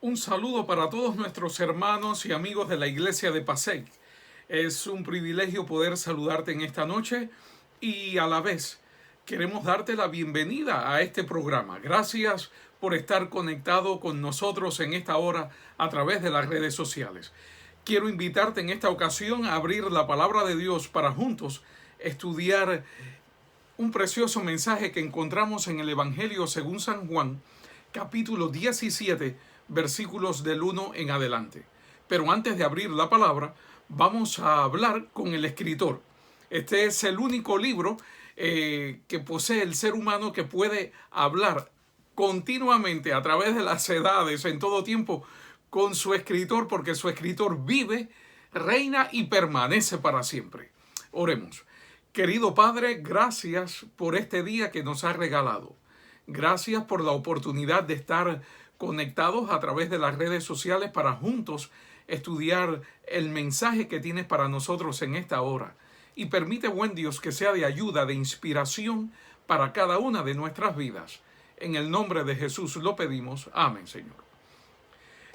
Un saludo para todos nuestros hermanos y amigos de la iglesia de Passaic. Es un privilegio poder saludarte en esta noche y a la vez queremos darte la bienvenida a este programa. Gracias por estar conectado con nosotros en esta hora a través de las redes sociales. Quiero invitarte en esta ocasión a abrir la palabra de Dios para juntos estudiar un precioso mensaje que encontramos en el Evangelio según San Juan, capítulo 17, versículos del 1 en adelante. Pero antes de abrir la palabra, vamos a hablar con el escritor. Este es el único libro que posee el ser humano que puede hablar continuamente a través de las edades, en todo tiempo, con su escritor, porque su escritor vive, reina y permanece para siempre. Oremos. Querido Padre, gracias por este día que nos has regalado. Gracias por la oportunidad de estar conectados a través de las redes sociales para juntos estudiar el mensaje que tienes para nosotros en esta hora. Y permite, buen Dios, que sea de ayuda, de inspiración para cada una de nuestras vidas. En el nombre de Jesús lo pedimos. Amén, Señor.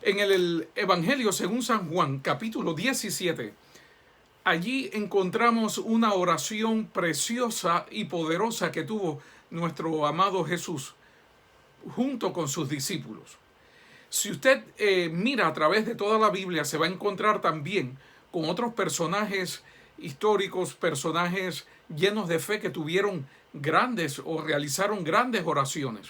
En el Evangelio según San Juan, capítulo 17, allí encontramos una oración preciosa y poderosa que tuvo nuestro amado Jesús junto con sus discípulos. Si usted mira a través de toda la Biblia, se va a encontrar también con otros personajes históricos, personajes llenos de fe que tuvieron grandes o realizaron grandes oraciones.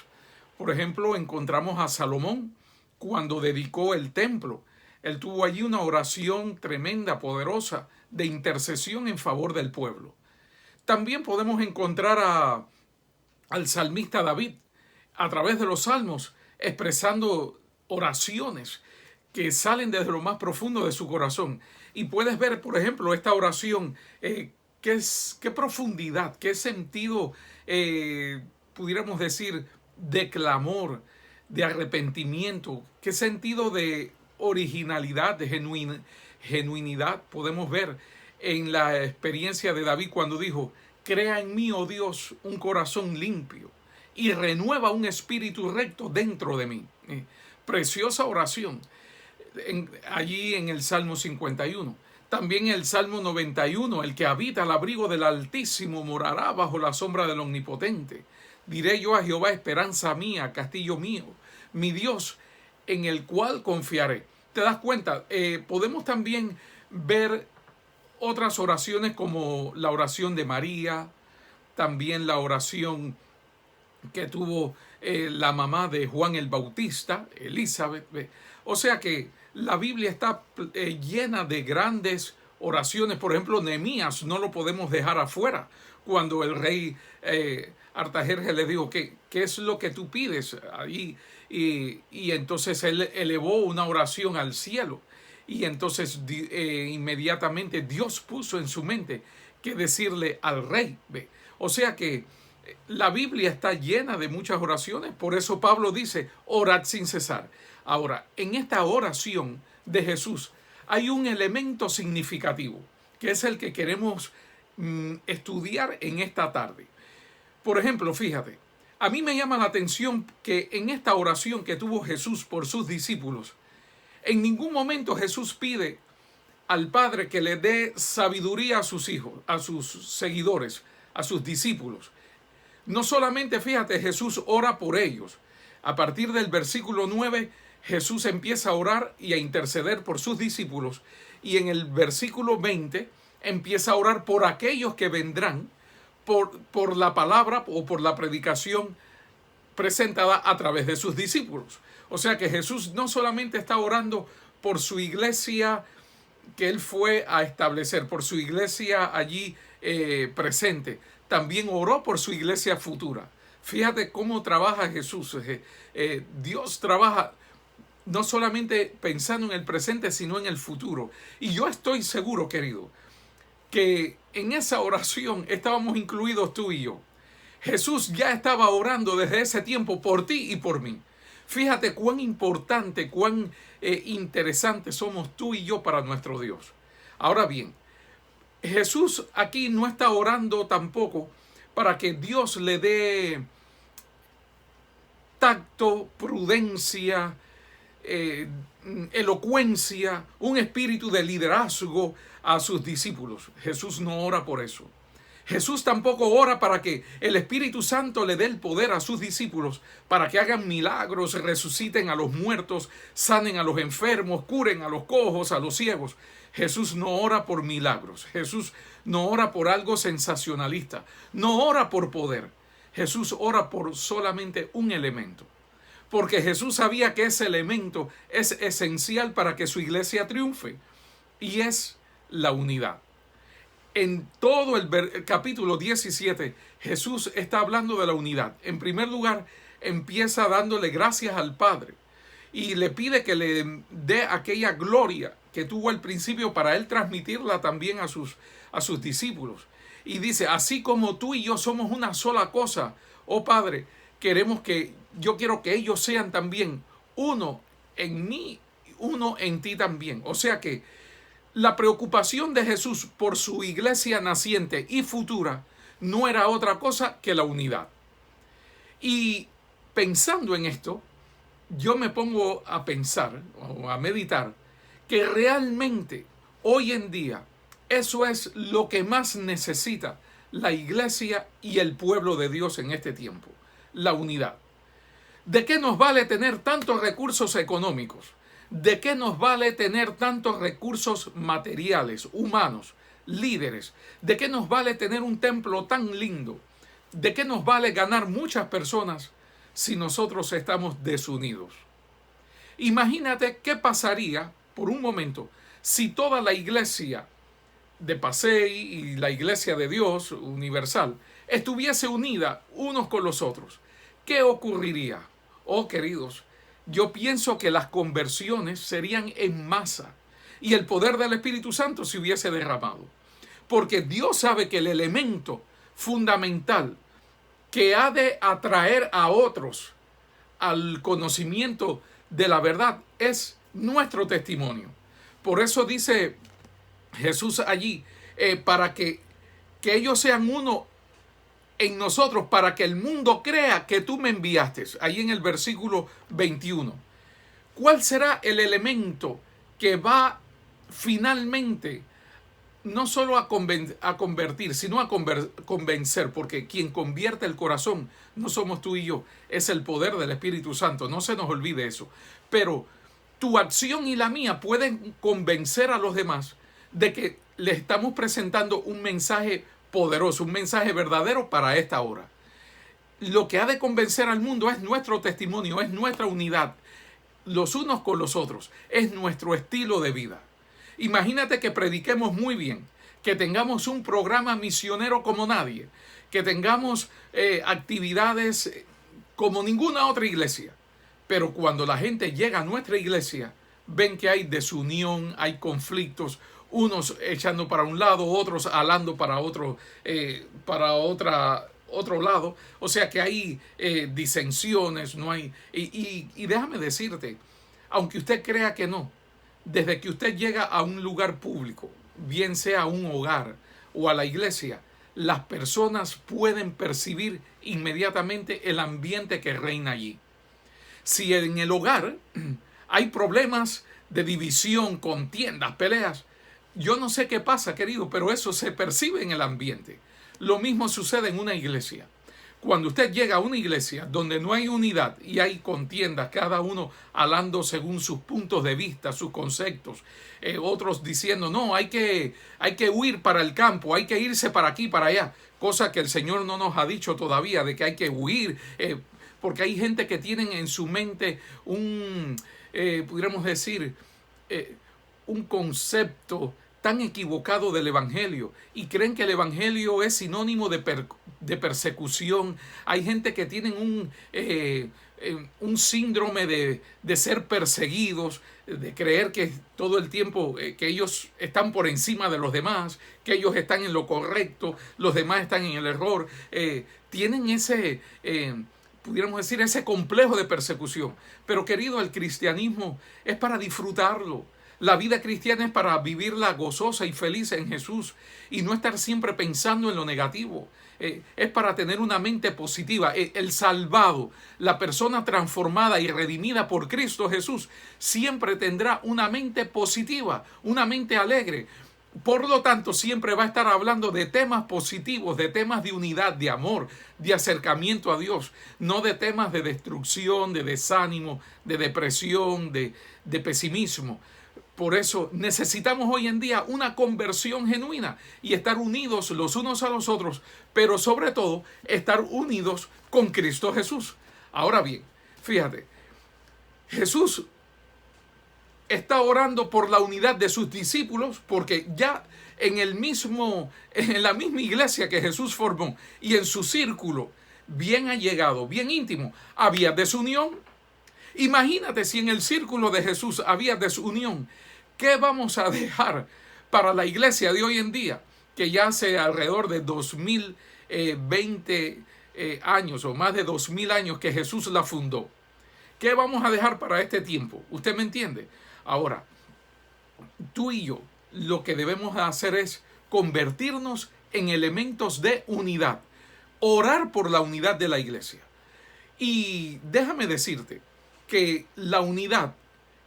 Por ejemplo, encontramos a Salomón cuando dedicó el templo. Él tuvo allí una oración tremenda, poderosa, de intercesión en favor del pueblo. También podemos encontrar al salmista David a través de los salmos expresando oraciones que salen desde lo más profundo de su corazón. Y puedes ver, por ejemplo, esta oración, qué profundidad, qué sentido, pudiéramos decir, de clamor, de arrepentimiento, qué sentido de originalidad, de genuinidad podemos ver en la experiencia de David cuando dijo: crea en mí, oh Dios, un corazón limpio y renueva un espíritu recto dentro de mí. Preciosa oración allí en el Salmo 51. También el Salmo 91, el que habita al abrigo del Altísimo morará bajo la sombra del Omnipotente. Diré yo a Jehová, esperanza mía, castillo mío, mi Dios, en el cual confiaré. ¿Te das cuenta? Podemos también ver otras oraciones como la oración de María, también la oración que tuvo la mamá de Juan el Bautista, Elizabeth. O sea que la Biblia está llena de grandes oraciones. Por ejemplo, Nehemías no lo podemos dejar afuera. Cuando el rey Artajerjes le dijo: ¿qué es lo que tú pides? Ahí, y entonces él elevó una oración al cielo. Y entonces inmediatamente Dios puso en su mente que decirle al rey. O sea que la Biblia está llena de muchas oraciones, por eso Pablo dice: orad sin cesar. Ahora, en esta oración de Jesús hay un elemento significativo, que es el que queremos estudiar en esta tarde. Por ejemplo, fíjate, a mí me llama la atención que en esta oración que tuvo Jesús por sus discípulos, en ningún momento Jesús pide al Padre que le dé sabiduría a sus hijos, a sus seguidores, a sus discípulos. No solamente, fíjate, Jesús ora por ellos. A partir del versículo 9, Jesús empieza a orar y a interceder por sus discípulos. Y en el versículo 20 empieza a orar por aquellos que vendrán por la palabra o por la predicación presentada a través de sus discípulos. O sea que Jesús no solamente está orando por su iglesia que él fue a establecer, por su iglesia allí presente, también oró por su iglesia futura. Fíjate cómo trabaja Jesús. Dios trabaja no solamente pensando en el presente, sino en el futuro. Y yo estoy seguro, querido, que en esa oración estábamos incluidos tú y yo. Jesús ya estaba orando desde ese tiempo por ti y por mí. Fíjate cuán importante, cuán interesante somos tú y yo para nuestro Dios. Ahora bien, Jesús aquí no está orando tampoco para que Dios le dé tacto, prudencia, elocuencia, un espíritu de liderazgo a sus discípulos. Jesús no ora por eso. Jesús tampoco ora para que el Espíritu Santo le dé el poder a sus discípulos para que hagan milagros, resuciten a los muertos, sanen a los enfermos, curen a los cojos, a los ciegos. Jesús no ora por milagros. Jesús no ora por algo sensacionalista. No ora por poder. Jesús ora por solamente un elemento. Porque Jesús sabía que ese elemento es esencial para que su iglesia triunfe. Y es la unidad. En todo el capítulo 17, Jesús está hablando de la unidad. En primer lugar, empieza dándole gracias al Padre y le pide que le dé aquella gloria que tuvo al principio para él transmitirla también a sus discípulos. Y dice, así como tú y yo somos una sola cosa, oh Padre, yo quiero que ellos sean también uno en mí, uno en ti también. O sea que la preocupación de Jesús por su iglesia naciente y futura no era otra cosa que la unidad. Y pensando en esto, yo me pongo a pensar o a meditar que realmente hoy en día eso es lo que más necesita la iglesia y el pueblo de Dios en este tiempo, la unidad. ¿De qué nos vale tener tantos recursos económicos? ¿De qué nos vale tener tantos recursos materiales, humanos, líderes? ¿De qué nos vale tener un templo tan lindo? ¿De qué nos vale ganar muchas personas si nosotros estamos desunidos? Imagínate qué pasaría, por un momento, si toda la iglesia de Pasey y la iglesia de Dios universal estuviese unida unos con los otros. ¿Qué ocurriría? Oh, queridos, yo pienso que las conversiones serían en masa y el poder del Espíritu Santo se hubiese derramado. Porque Dios sabe que el elemento fundamental que ha de atraer a otros al conocimiento de la verdad es nuestro testimonio. Por eso dice Jesús allí, para que ellos sean uno en nosotros, para que el mundo crea que tú me enviaste. Ahí en el versículo 21. ¿Cuál será el elemento que va finalmente no solo a convertir, sino a convencer? Porque quien convierte el corazón no somos tú y yo, es el poder del Espíritu Santo. No se nos olvide eso. Pero tu acción y la mía pueden convencer a los demás de que le estamos presentando un mensaje poderoso, un mensaje verdadero para esta hora. Lo que ha de convencer al mundo es nuestro testimonio, es nuestra unidad, los unos con los otros, es nuestro estilo de vida. Imagínate que prediquemos muy bien, que tengamos un programa misionero como nadie, que tengamos actividades como ninguna otra iglesia, pero cuando la gente llega a nuestra iglesia, ven que hay desunión, hay conflictos, unos echando para un lado, otros alando para otro lado. O sea que hay disensiones, no hay. Y déjame decirte, aunque usted crea que no, desde que usted llega a un lugar público, bien sea a un hogar o a la iglesia, las personas pueden percibir inmediatamente el ambiente que reina allí. Si en el hogar hay problemas de división, contiendas, peleas, yo no sé qué pasa, querido, pero eso se percibe en el ambiente. Lo mismo sucede en una iglesia. Cuando usted llega a una iglesia donde no hay unidad y hay contiendas, cada uno hablando según sus puntos de vista, sus conceptos, otros diciendo, no, hay que huir para el campo, hay que irse para aquí, para allá, cosa que el Señor no nos ha dicho todavía, de que hay que huir, porque hay gente que tienen en su mente pudiéramos decir, un concepto tan equivocado del Evangelio y creen que el Evangelio es sinónimo de persecución. Hay gente que tienen un síndrome de ser perseguidos, de creer que todo el tiempo que ellos están por encima de los demás, que ellos están en lo correcto, los demás están en el error. Tienen pudiéramos decir, ese complejo de persecución. Pero querido, el cristianismo es para disfrutarlo. La vida cristiana es para vivirla gozosa y feliz en Jesús y no estar siempre pensando en lo negativo. Es para tener una mente positiva. El salvado, la persona transformada y redimida por Cristo Jesús, siempre tendrá una mente positiva, una mente alegre. Por lo tanto, siempre va a estar hablando de temas positivos, de temas de unidad, de amor, de acercamiento a Dios, no de temas de destrucción, de desánimo, de depresión, de pesimismo. Por eso necesitamos hoy en día una conversión genuina y estar unidos los unos a los otros, pero sobre todo estar unidos con Cristo Jesús. Ahora bien, fíjate, Jesús está orando por la unidad de sus discípulos porque ya en la misma iglesia que Jesús formó y en su círculo bien allegado, bien íntimo, había desunión. Imagínate si en el círculo de Jesús había desunión. ¿Qué vamos a dejar para la iglesia de hoy en día? Que ya hace alrededor de 2020 años o más de 2000 años que Jesús la fundó. ¿Qué vamos a dejar para este tiempo? ¿Usted me entiende? Ahora, tú y yo lo que debemos hacer es convertirnos en elementos de unidad. Orar por la unidad de la iglesia. Y déjame decirte que la unidad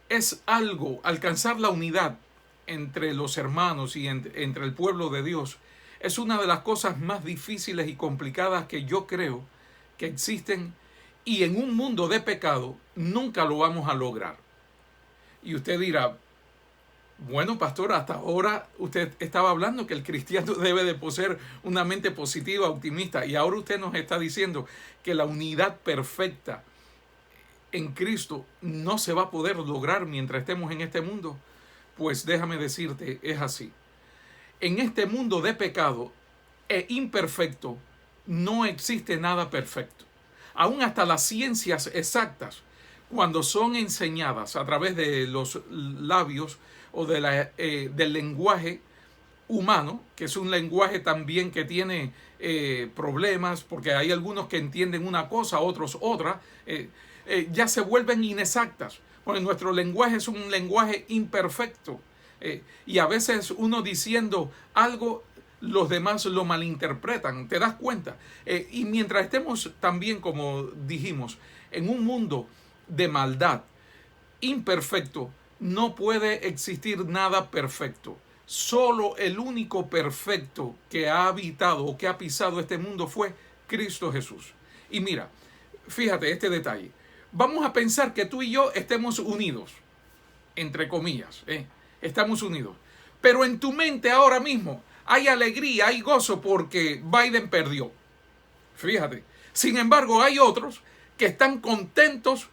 es algo, alcanzar la unidad entre los hermanos y entre el pueblo de Dios, es una de las cosas más difíciles y complicadas que yo creo que existen, y en un mundo de pecado nunca lo vamos a lograr. Y usted dirá, bueno, pastor, hasta ahora usted estaba hablando que el cristiano debe de poseer una mente positiva, optimista, y ahora usted nos está diciendo que la unidad perfecta en Cristo no se va a poder lograr mientras estemos en este mundo. Pues déjame decirte, es así. En este mundo de pecado e imperfecto no existe nada perfecto. Aún hasta las ciencias exactas, cuando son enseñadas a través de los labios o del lenguaje humano, que es un lenguaje también que tiene problemas, porque hay algunos que entienden una cosa, otros otra, ya se vuelven inexactas, porque nuestro lenguaje es un lenguaje imperfecto, y a veces uno diciendo algo, los demás lo malinterpretan, ¿te das cuenta? Y mientras estemos también, como dijimos, en un mundo de maldad, imperfecto, no puede existir nada perfecto. Solo el único perfecto que ha habitado o que ha pisado este mundo fue Cristo Jesús. Y mira, fíjate este detalle. Vamos a pensar que tú y yo estemos unidos, entre comillas, estamos unidos. Pero en tu mente ahora mismo hay alegría, hay gozo porque Biden perdió. Fíjate. Sin embargo, hay otros que están contentos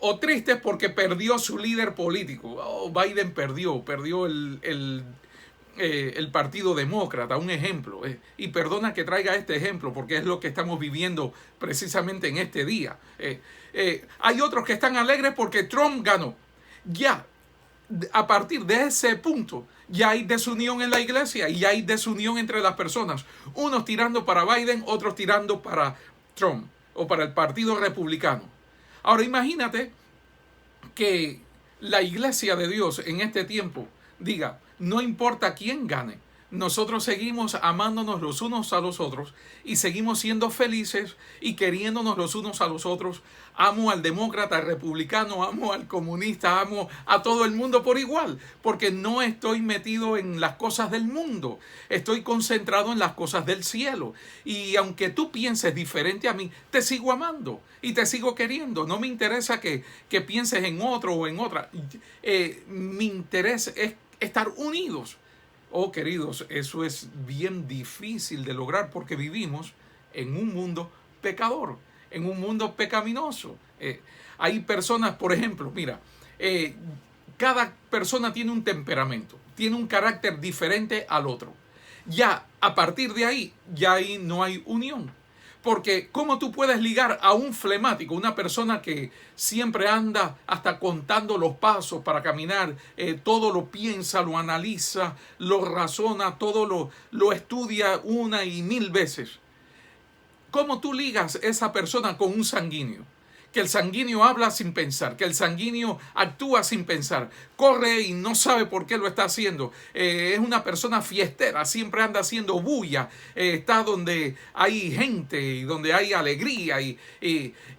o tristes porque perdió su líder político. Oh, Biden perdió el Partido Demócrata, un ejemplo. Y perdona que traiga este ejemplo porque es lo que estamos viviendo precisamente en este día. Hay otros que están alegres porque Trump ganó. Ya, a partir de ese punto, ya hay desunión en la iglesia y ya hay desunión entre las personas. Unos tirando para Biden, otros tirando para Trump o para el Partido Republicano. Ahora imagínate que la iglesia de Dios en este tiempo diga, no importa quién gane, nosotros seguimos amándonos los unos a los otros y seguimos siendo felices y queriéndonos los unos a los otros. Amo al demócrata, al republicano, amo al comunista, amo a todo el mundo por igual, porque no estoy metido en las cosas del mundo, estoy concentrado en las cosas del cielo. Y aunque tú pienses diferente a mí, te sigo amando y te sigo queriendo. No me interesa que pienses en otro o en otra. Mi interés es estar unidos. Oh, queridos, eso es bien difícil de lograr porque vivimos en un mundo pecador, en un mundo pecaminoso. Hay personas, por ejemplo, mira, cada persona tiene un temperamento, tiene un carácter diferente al otro. Ya a partir de ahí, ya ahí no hay unión. Porque ¿cómo tú puedes ligar a un flemático, una persona que siempre anda hasta contando los pasos para caminar, todo lo piensa, lo analiza, lo razona, todo lo estudia una y mil veces? ¿Cómo tú ligas esa persona con un sanguíneo que el sanguíneo habla sin pensar, que el sanguíneo actúa sin pensar, corre y no sabe por qué lo está haciendo, es una persona fiestera, siempre anda haciendo bulla, está donde hay gente y donde hay alegría, y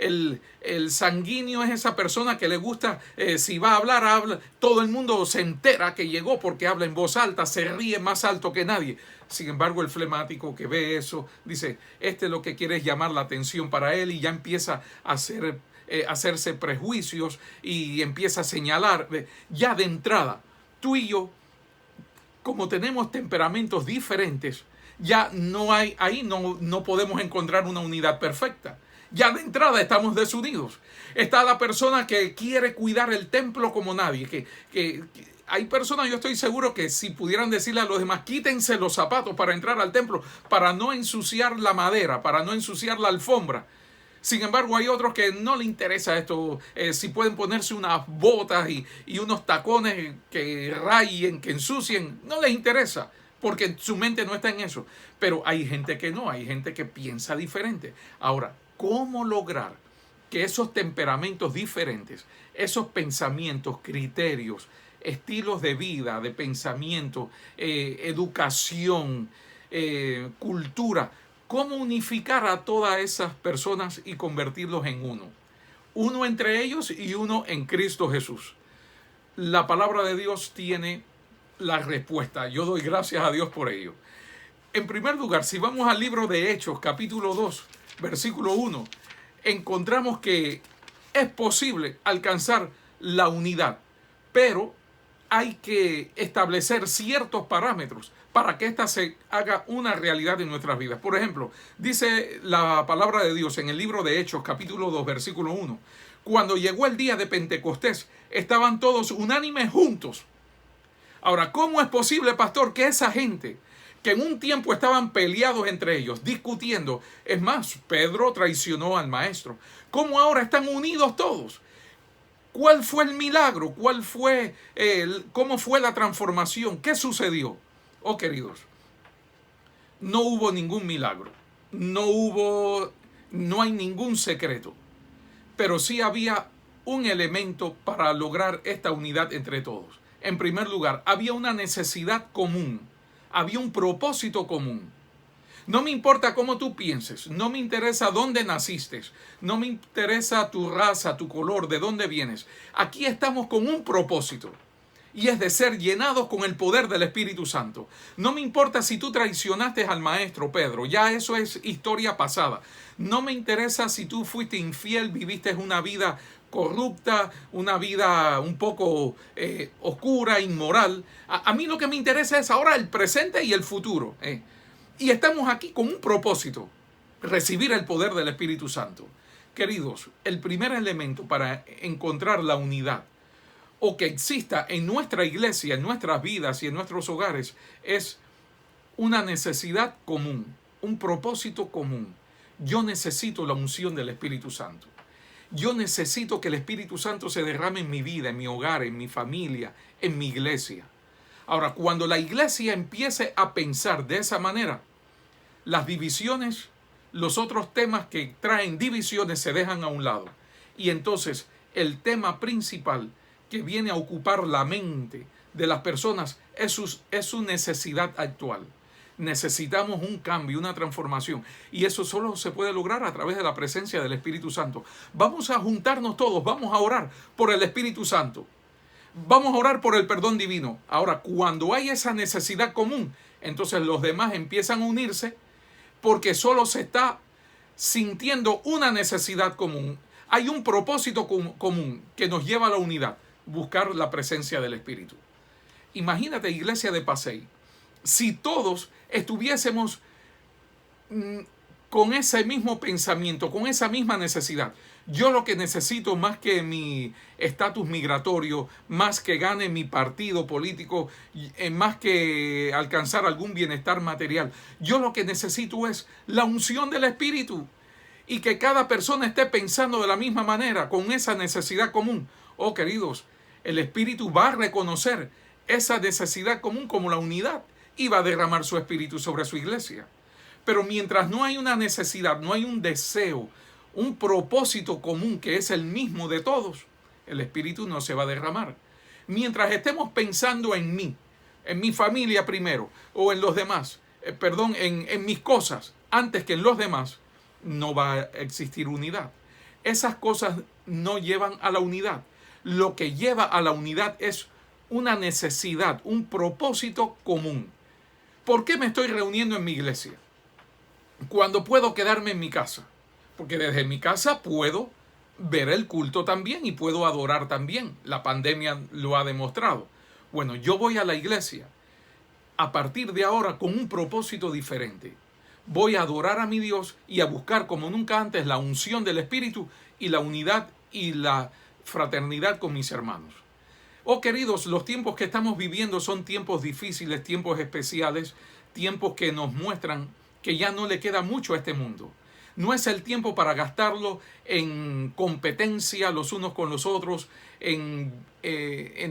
el sanguíneo es esa persona que le gusta, si va a hablar, habla, todo el mundo se entera que llegó porque habla en voz alta, se ríe más alto que nadie. Sin embargo, el flemático que ve eso dice, lo que quiere es llamar la atención para él, y ya empieza a hacerse prejuicios y empieza a señalar. Ya de entrada, tú y yo, como tenemos temperamentos diferentes, ya no hay, ahí no podemos encontrar una unidad perfecta. Ya de entrada estamos desunidos. Está la persona que quiere cuidar el templo como nadie, que hay personas, yo estoy seguro que si pudieran decirle a los demás, quítense los zapatos para entrar al templo, para no ensuciar la madera, para no ensuciar la alfombra. Sin embargo, hay otros que no les interesa esto, si pueden ponerse unas botas y unos tacones que rayen, que ensucien, no les interesa, porque su mente no está en eso. Pero hay gente que no, hay gente que piensa diferente. Ahora, ¿cómo lograr que esos temperamentos diferentes, esos pensamientos, criterios, estilos de vida, de pensamiento, educación, cultura, cómo unificar a todas esas personas y convertirlos en uno? Uno entre ellos y uno en Cristo Jesús. La palabra de Dios tiene la respuesta. Yo doy gracias a Dios por ello. En primer lugar, si vamos al libro de Hechos, capítulo 2, versículo 1, encontramos que es posible alcanzar la unidad, pero hay que establecer ciertos parámetros para que ésta se haga una realidad en nuestras vidas. Por ejemplo, dice la palabra de Dios en el libro de Hechos, capítulo 2, versículo 1, cuando llegó el día de Pentecostés, estaban todos unánimes juntos. Ahora, ¿cómo es posible, pastor, que esa gente que en un tiempo estaban peleados entre ellos, discutiendo, es más, Pedro traicionó al maestro, cómo ahora están unidos todos? ¿Cuál fue el milagro? ¿Cómo fue la transformación? ¿Qué sucedió? Oh, queridos, no hubo ningún milagro, no hay ningún secreto, pero sí había un elemento para lograr esta unidad entre todos. En primer lugar, había una necesidad común, había un propósito común. No me importa cómo tú pienses, no me interesa dónde naciste, no me interesa tu raza, tu color, de dónde vienes. Aquí estamos con un propósito, y es de ser llenados con el poder del Espíritu Santo. No me importa si tú traicionaste al maestro Pedro, ya eso es historia pasada. No me interesa si tú fuiste infiel, viviste una vida corrupta, una vida un poco oscura, inmoral. A mí lo que me interesa es ahora el presente y el futuro. Y estamos aquí con un propósito, recibir el poder del Espíritu Santo. Queridos, el primer elemento para encontrar la unidad, o que exista en nuestra iglesia, en nuestras vidas y en nuestros hogares, es una necesidad común, un propósito común. Yo necesito la unción del Espíritu Santo. Yo necesito que el Espíritu Santo se derrame en mi vida, en mi hogar, en mi familia, en mi iglesia. Ahora, cuando la iglesia empiece a pensar de esa manera, las divisiones, los otros temas que traen divisiones se dejan a un lado. Y entonces el tema principal que viene a ocupar la mente de las personas es su necesidad actual. Necesitamos un cambio, una transformación, y eso solo se puede lograr a través de la presencia del Espíritu Santo. Vamos a juntarnos todos, vamos a orar por el Espíritu Santo, vamos a orar por el perdón divino. Ahora, cuando hay esa necesidad común, entonces los demás empiezan a unirse, porque solo se está sintiendo una necesidad común. Hay un propósito común que nos lleva a la unidad: buscar la presencia del Espíritu. Imagínate, iglesia de Pasey, si todos estuviésemos con ese mismo pensamiento, con esa misma necesidad. Yo lo que necesito, más que mi estatus migratorio, más que gane mi partido político, más que alcanzar algún bienestar material, yo lo que necesito es la unción del Espíritu, y que cada persona esté pensando de la misma manera, con esa necesidad común. Oh, queridos, el Espíritu va a reconocer esa necesidad común como la unidad y va a derramar su Espíritu sobre su iglesia. Pero mientras no hay una necesidad, no hay un deseo, un propósito común que es el mismo de todos, el Espíritu no se va a derramar. Mientras estemos pensando en mí, en mi familia primero, o en los demás, en mis cosas, antes que en los demás, no va a existir unidad. Esas cosas no llevan a la unidad. Lo que lleva a la unidad es una necesidad, un propósito común. ¿Por qué me estoy reuniendo en mi iglesia? Cuando puedo quedarme en mi casa. Porque desde mi casa puedo ver el culto también y puedo adorar también. La pandemia lo ha demostrado. Bueno, yo voy a la iglesia a partir de ahora con un propósito diferente. Voy a adorar a mi Dios y a buscar como nunca antes la unción del Espíritu y la unidad y la fraternidad con mis hermanos. Oh queridos, los tiempos que estamos viviendo son tiempos difíciles, tiempos especiales, tiempos que nos muestran que ya no le queda mucho a este mundo. No es el tiempo para gastarlo en competencia los unos con los otros, en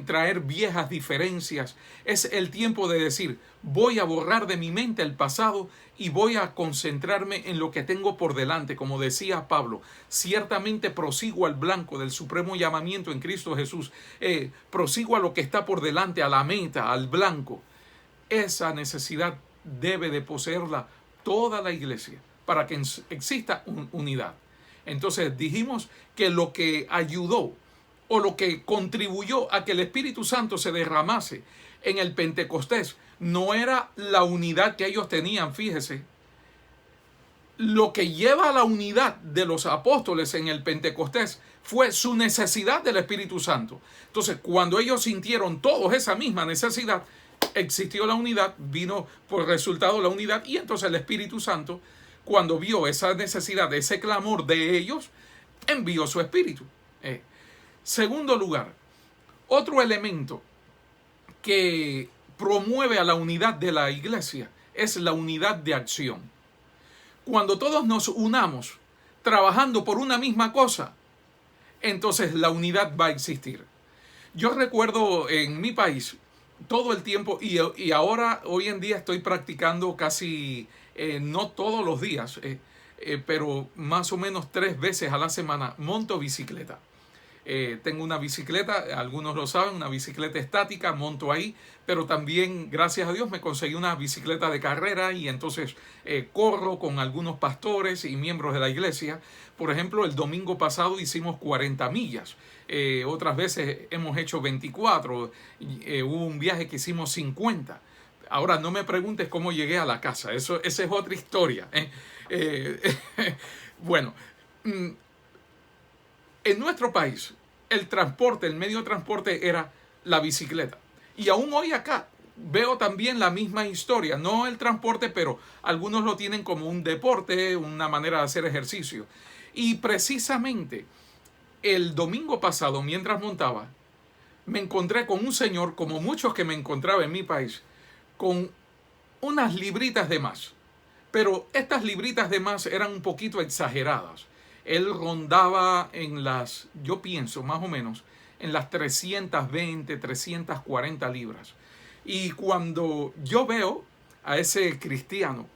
traer viejas diferencias. Es el tiempo de decir, voy a borrar de mi mente el pasado y voy a concentrarme en lo que tengo por delante. Como decía Pablo, ciertamente prosigo al blanco del supremo llamamiento en Cristo Jesús. Prosigo a lo que está por delante, a la meta, al blanco. Esa necesidad debe de poseerla toda la iglesia, para que exista unidad. Entonces dijimos que lo que ayudó o lo que contribuyó a que el Espíritu Santo se derramase en el Pentecostés no era la unidad que ellos tenían, fíjese. Lo que lleva a la unidad de los apóstoles en el Pentecostés fue su necesidad del Espíritu Santo. Entonces, cuando ellos sintieron todos esa misma necesidad, existió la unidad, vino por resultado la unidad, y entonces el Espíritu Santo, cuando vio esa necesidad, ese clamor de ellos, envió su Espíritu. Segundo lugar, otro elemento que promueve a la unidad de la iglesia es la unidad de acción. Cuando todos nos unamos trabajando por una misma cosa, entonces la unidad va a existir. Yo recuerdo en mi país todo el tiempo, y ahora hoy en día estoy practicando casi, no todos los días, pero más o menos 3 veces a la semana monto bicicleta. Tengo una bicicleta, algunos lo saben, una bicicleta estática, monto ahí, pero también, gracias a Dios, me conseguí una bicicleta de carrera y entonces corro con algunos pastores y miembros de la iglesia. Por ejemplo, el domingo pasado hicimos 40 millas. Otras veces hemos hecho 24. Hubo un viaje que hicimos 50. Ahora, no me preguntes cómo llegué a la casa. Esa es otra historia. Bueno, en nuestro país, el transporte, el medio de transporte era la bicicleta. Y aún hoy acá veo también la misma historia. No el transporte, pero algunos lo tienen como un deporte, una manera de hacer ejercicio. Y precisamente el domingo pasado, mientras montaba, me encontré con un señor, como muchos que me encontraba en mi país, con unas libritas de más. Pero estas libritas de más eran un poquito exageradas. Él rondaba en las, yo pienso más o menos, en las 320, 340 libras. Y cuando yo veo a ese cristiano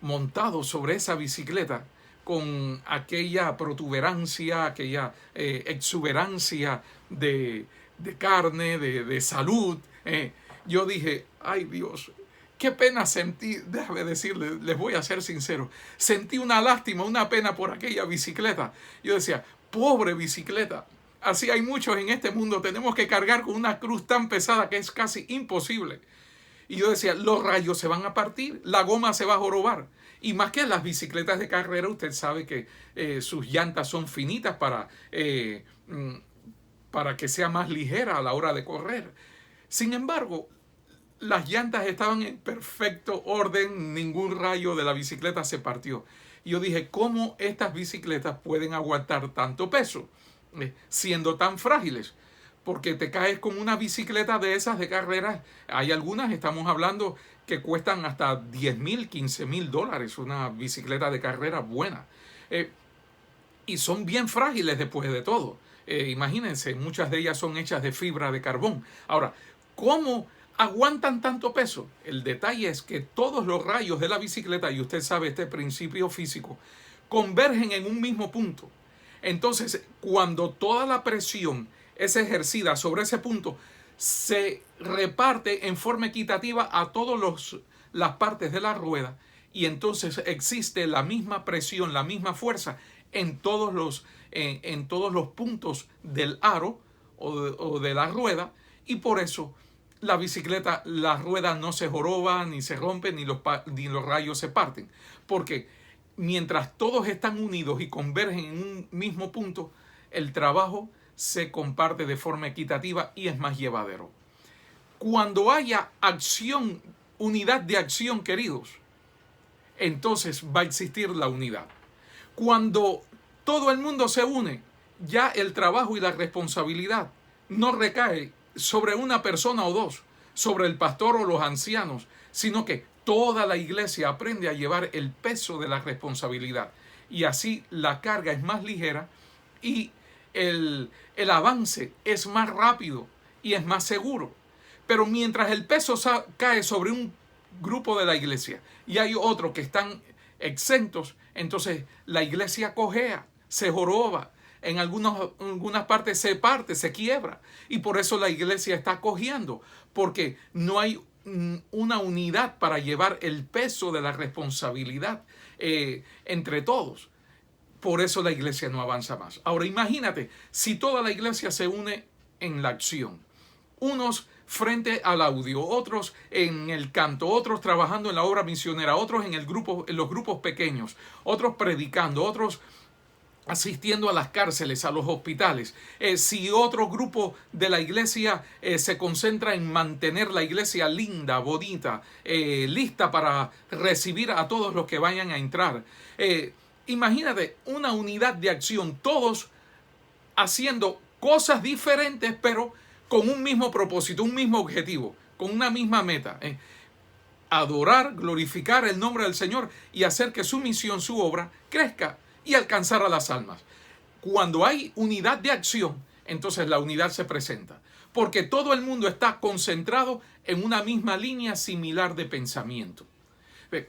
montado sobre esa bicicleta, con aquella protuberancia, aquella exuberancia de carne, de salud, yo dije, ay Dios, qué pena sentí. Déjame decirles, les voy a ser sincero, sentí una lástima, una pena por aquella bicicleta. Yo decía, pobre bicicleta, así hay muchos en este mundo, tenemos que cargar con una cruz tan pesada que es casi imposible. Y yo decía, los rayos se van a partir, la goma se va a jorobar. Y más que las bicicletas de carrera, usted sabe que sus llantas son finitas para que sea más ligera a la hora de correr. Sin embargo, las llantas estaban en perfecto orden, ningún rayo de la bicicleta se partió. Y yo dije, ¿cómo estas bicicletas pueden aguantar tanto peso, siendo tan frágiles? Porque te caes con una bicicleta de esas de carreras. Hay algunas, estamos hablando, que cuestan hasta $10,000, $15,000, una bicicleta de carrera buena. Y son bien frágiles después de todo. Imagínense, muchas de ellas son hechas de fibra de carbón. Ahora, ¿cómo aguantan tanto peso? El detalle es que todos los rayos de la bicicleta, y usted sabe este principio físico, convergen en un mismo punto. Entonces, cuando toda la presión es ejercida sobre ese punto, se reparte en forma equitativa a todas las partes de la rueda, y entonces existe la misma presión, la misma fuerza en todos los puntos del aro o de la rueda, y por eso la bicicleta, las ruedas no se joroban, ni se rompen, ni los rayos se parten, porque mientras todos están unidos y convergen en un mismo punto, el trabajo se comparte de forma equitativa y es más llevadero. Cuando haya acción, unidad de acción, queridos, entonces va a existir la unidad. Cuando todo el mundo se une, ya el trabajo y la responsabilidad no recae sobre una persona o dos, sobre el pastor o los ancianos, sino que toda la iglesia aprende a llevar el peso de la responsabilidad, y así la carga es más ligera y el avance es más rápido y es más seguro. Pero mientras el peso cae sobre un grupo de la iglesia y hay otros que están exentos, entonces la iglesia cojea, se joroba, en algunas partes se parte, se quiebra, y por eso la iglesia está cojeando, porque no hay una unidad para llevar el peso de la responsabilidad entre todos. Por eso la iglesia no avanza más. Ahora imagínate, si toda la iglesia se une en la acción, unos frente al audio, otros en el canto, otros trabajando en la obra misionera, otros en los grupos pequeños, otros predicando, otros asistiendo a las cárceles, a los hospitales. Si otro grupo de la iglesia se concentra en mantener la iglesia linda, bonita, lista para recibir a todos los que vayan a entrar. Imagínate una unidad de acción, todos haciendo cosas diferentes, pero con un mismo propósito, un mismo objetivo, con una misma meta. Adorar, glorificar el nombre del Señor y hacer que su misión, su obra, crezca y alcanzar a las almas. Cuando hay unidad de acción, entonces la unidad se presenta, porque todo el mundo está concentrado en una misma línea similar de pensamiento.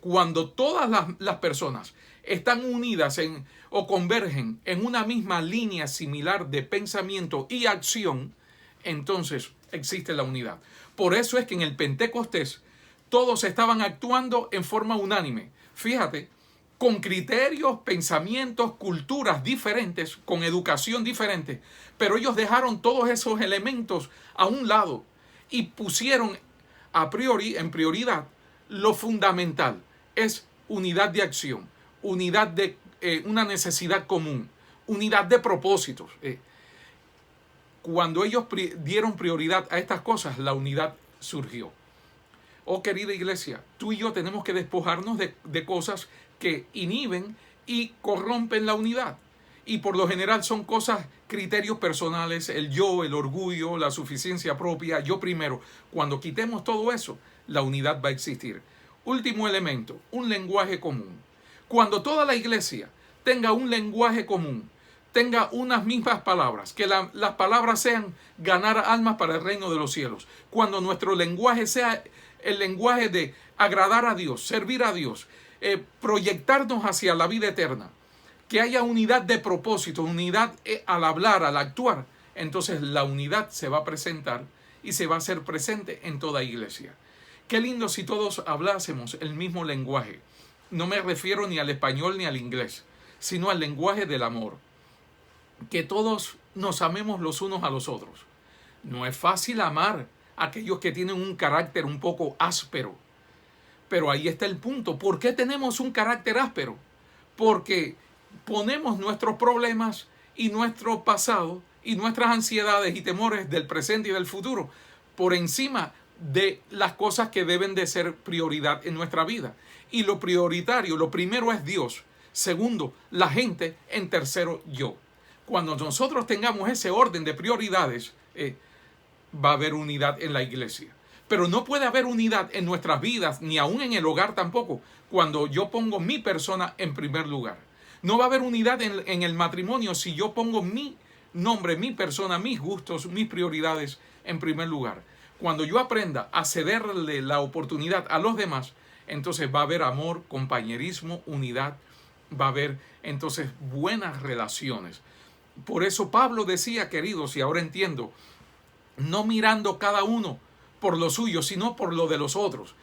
Cuando todas las personas están unidas o convergen en una misma línea similar de pensamiento y acción, entonces existe la unidad. Por eso es que en el Pentecostés todos estaban actuando en forma unánime. Fíjate, con criterios, pensamientos, culturas diferentes, con educación diferente, pero ellos dejaron todos esos elementos a un lado y pusieron en prioridad lo fundamental, es unidad de acción, unidad de una necesidad común, unidad de propósitos. Cuando ellos dieron prioridad a estas cosas, la unidad surgió. Oh, querida iglesia, tú y yo tenemos que despojarnos de cosas que inhiben y corrompen la unidad. Y por lo general son cosas, criterios personales, el yo, el orgullo, la suficiencia propia, yo primero. Cuando quitemos todo eso, la unidad va a existir. Último elemento, un lenguaje común. Cuando toda la iglesia tenga un lenguaje común, tenga unas mismas palabras, que las palabras sean ganar almas para el reino de los cielos. Cuando nuestro lenguaje sea el lenguaje de agradar a Dios, servir a Dios, proyectarnos hacia la vida eterna, que haya unidad de propósito, unidad al hablar, al actuar, entonces la unidad se va a presentar y se va a hacer presente en toda iglesia. Qué lindo si todos hablásemos el mismo lenguaje. No me refiero ni al español ni al inglés, sino al lenguaje del amor. Que todos nos amemos los unos a los otros. No es fácil amar a aquellos que tienen un carácter un poco áspero. Pero ahí está el punto. ¿Por qué tenemos un carácter áspero? Porque ponemos nuestros problemas y nuestro pasado y nuestras ansiedades y temores del presente y del futuro por encima de las cosas que deben de ser prioridad en nuestra vida. Y lo prioritario, lo primero es Dios. Segundo, la gente. En tercero, yo. Cuando nosotros tengamos ese orden de prioridades, va a haber unidad en la iglesia. Pero no puede haber unidad en nuestras vidas, ni aún en el hogar tampoco, cuando yo pongo mi persona en primer lugar. No va a haber unidad en el matrimonio si yo pongo mi nombre, mi persona, mis gustos, mis prioridades en primer lugar. Cuando yo aprenda a cederle la oportunidad a los demás, entonces va a haber amor, compañerismo, unidad va a haber entonces buenas relaciones. Por eso Pablo decía, queridos, y ahora entiendo, no mirando cada uno por lo suyo, sino por lo de los otros,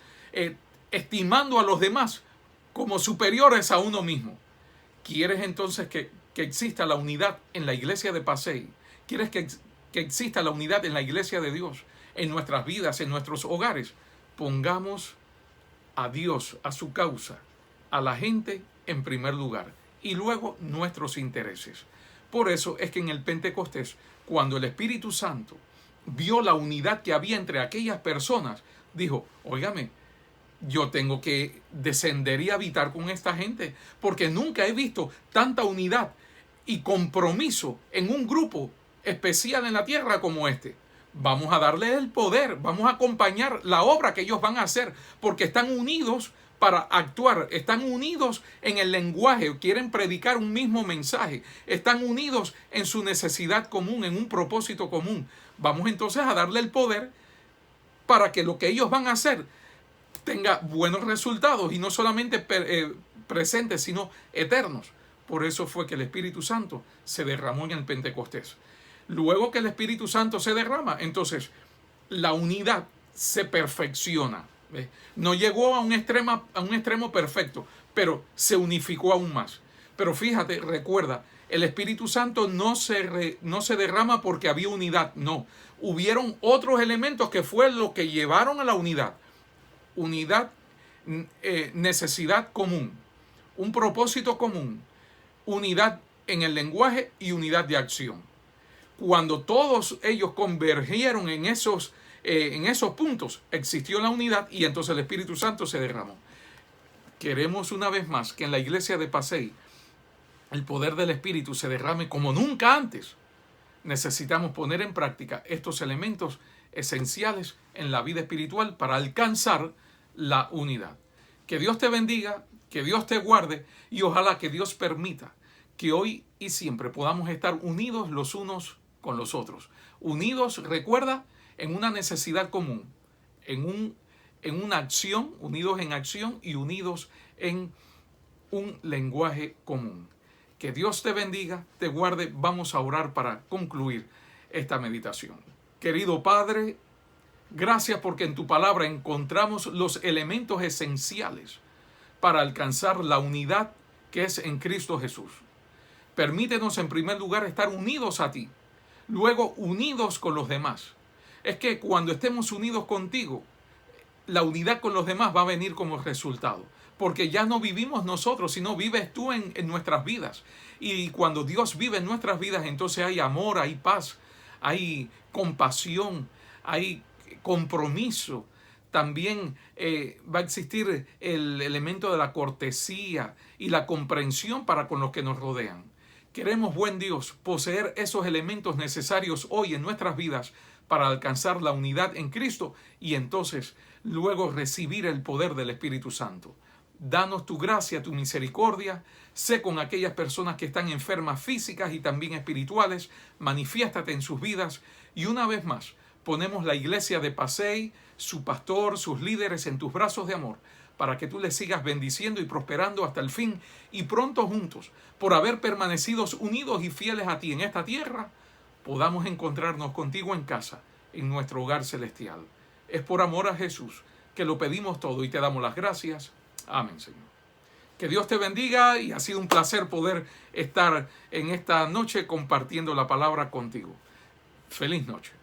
estimando a los demás como superiores a uno mismo. ¿Quieres entonces que exista la unidad en la iglesia de Pasey? ¿Quieres que exista la unidad en la iglesia de Dios, en nuestras vidas, en nuestros hogares? Pongamos a Dios, a su causa, a la gente en primer lugar y luego nuestros intereses. Por eso es que en el Pentecostés, cuando el Espíritu Santo vio la unidad que había entre aquellas personas, dijo, óigame, yo tengo que descender y habitar con esta gente, porque nunca he visto tanta unidad y compromiso en un grupo especial en la tierra como este. Vamos a darle el poder, vamos a acompañar la obra que ellos van a hacer, porque están unidos para actuar, están unidos en el lenguaje, quieren predicar un mismo mensaje, están unidos en su necesidad común, en un propósito común. Vamos entonces a darle el poder para que lo que ellos van a hacer tenga buenos resultados y no solamente presentes, sino eternos. Por eso fue que el Espíritu Santo se derramó en el Pentecostés. Luego que el Espíritu Santo se derrama, entonces la unidad se perfecciona. No llegó a un extremo perfecto, pero se unificó aún más. Pero fíjate, recuerda, el Espíritu Santo no se derrama porque había unidad, no. Hubieron otros elementos que fue lo que llevaron a la unidad. Unidad, necesidad común, un propósito común, unidad en el lenguaje y unidad de acción. Cuando todos ellos convergieron en esos puntos, existió la unidad y entonces el Espíritu Santo se derramó. Queremos una vez más que en la iglesia de Pasey el poder del Espíritu se derrame como nunca antes. Necesitamos poner en práctica estos elementos esenciales en la vida espiritual para alcanzar la unidad. Que Dios te bendiga, que Dios te guarde y ojalá que Dios permita que hoy y siempre podamos estar unidos los unos con los otros. Unidos, recuerda, en una necesidad común, en una acción, unidos en acción y unidos en un lenguaje común. Que Dios te bendiga, te guarde. Vamos a orar para concluir esta meditación. Querido Padre, gracias porque en tu palabra encontramos los elementos esenciales para alcanzar la unidad que es en Cristo Jesús. Permítenos en primer lugar estar unidos a ti, luego unidos con los demás. Es que cuando estemos unidos contigo, la unidad con los demás va a venir como resultado. Porque ya no vivimos nosotros, sino vives tú en nuestras vidas. Y cuando Dios vive en nuestras vidas, entonces hay amor, hay paz, hay compasión, hay compromiso. También va a existir el elemento de la cortesía y la comprensión para con los que nos rodean. Queremos, buen Dios, poseer esos elementos necesarios hoy en nuestras vidas para alcanzar la unidad en Cristo y entonces luego recibir el poder del Espíritu Santo. Danos tu gracia, tu misericordia. Sé con aquellas personas que están enfermas físicas y también espirituales. Manifiéstate en sus vidas. Y una vez más, ponemos la iglesia de Pasey, su pastor, sus líderes en tus brazos de amor, para que tú les sigas bendiciendo y prosperando hasta el fin. Y pronto juntos, por haber permanecido unidos y fieles a ti en esta tierra, podamos encontrarnos contigo en casa, en nuestro hogar celestial. Es por amor a Jesús que lo pedimos todo y te damos las gracias. Amén, Señor. Que Dios te bendiga y ha sido un placer poder estar en esta noche compartiendo la palabra contigo. Feliz noche.